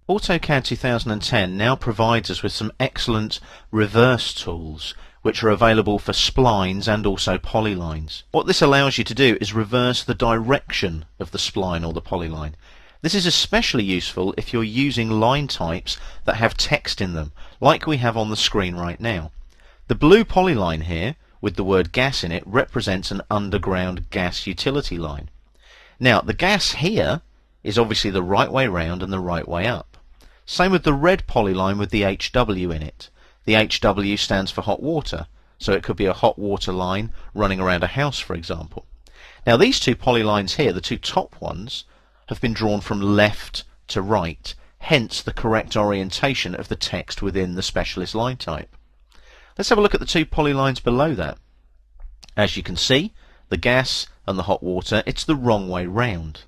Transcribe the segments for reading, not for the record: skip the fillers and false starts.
AutoCAD 2010 now provides us with some excellent reverse tools which are available for splines and also polylines. What this allows you to do is reverse the direction of the spline or the polyline. This is especially useful if you're using line types that have text in them, like we have on the screen right now. The blue polyline here with the word gas in it represents an underground gas utility line. Now the gas here is obviously the right way round and the right way up. Same with the red polyline with the HW in it. The HW stands for hot water, so it could be a hot water line running around a house, for example. Now these two polylines here, the two top ones, have been drawn from left to right, hence the correct orientation of the text within the specialist line type. Let's have a look at the two polylines below that. As you can see, the gas and the hot water, it's the wrong way round.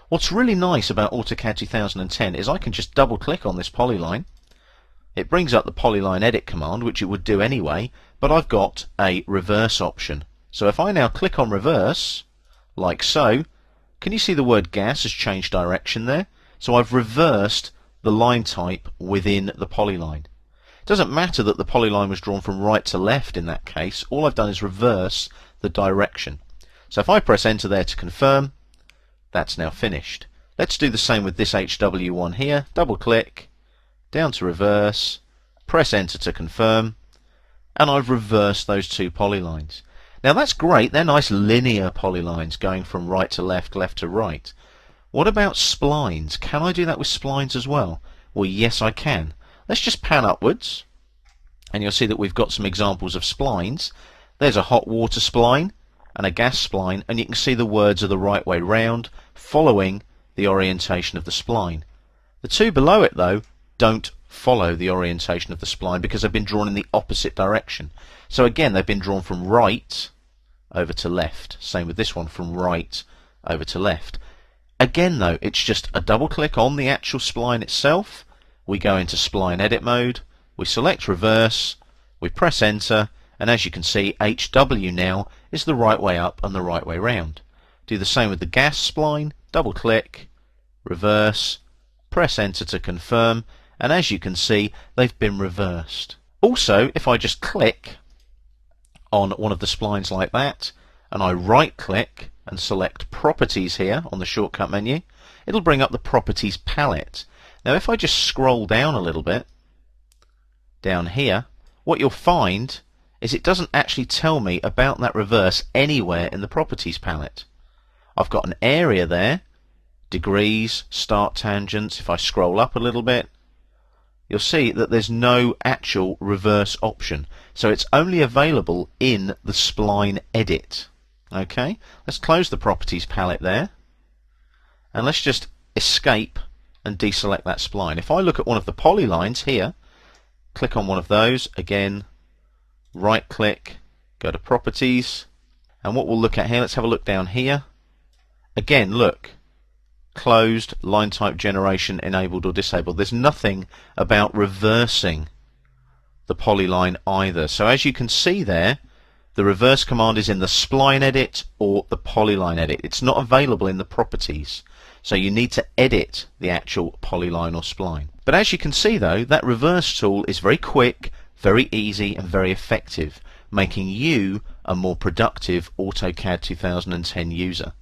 What's really nice about AutoCAD 2010 is I can just double click on this polyline. It brings up the polyline edit command, which it would do anyway, but I've got a reverse option. So if I now click on reverse, like so, can you see the word gas has changed direction there? So I've reversed the line type within the polyline. It doesn't matter that the polyline was drawn from right to left in that case. All I've done is reverse the direction. So if I press enter there to confirm, that's now finished. Let's do the same with this HW one here. Double click, down to reverse, press enter to confirm, and I've reversed those two polylines. Now that's great, they're nice linear polylines going from right to left, left to right. What about splines? Can I do that with splines as well? Well, yes I can. Let's just pan upwards, and you'll see that we've got some examples of splines. There's a hot water spline and a gas spline, and you can see the words are the right way round, following the orientation of the spline. The two below it though don't follow the orientation of the spline because they've been drawn in the opposite direction. So again, they've been drawn from right over to left. Same with this one, from right over to left. Again though, it's just a double click on the actual spline itself. We go into spline edit mode, we select reverse, we press enter, and as you can see, HW now is the right way up and the right way round. Do the same with the gas spline, double click, reverse, press enter to confirm, and as you can see, they've been reversed. Also, if I just click on one of the splines like that, and I right click and select properties here on the shortcut menu, it'll bring up the properties palette. Now if I just scroll down a little bit, down here, what you'll find is it doesn't actually tell me about that reverse anywhere in the properties palette. I've got an area there, degrees, start tangents. If I scroll up a little bit, you'll see that there's no actual reverse option. So it's only available in the spline edit. Okay, let's close the properties palette there, and let's just escape and deselect that spline. If I look at one of the polylines here, click on one of those, again, right click, go to properties, and what we'll look at here, let's have a look down here. Again, look, closed, line type generation enabled or disabled. There's nothing about reversing the polyline either. So as you can see there, the reverse command is in the spline edit or the polyline edit. It's not available in the properties. So you need to edit the actual polyline or spline. But as you can see though, that reverse tool is very quick, very easy and very effective, making you a more productive AutoCAD 2010 user.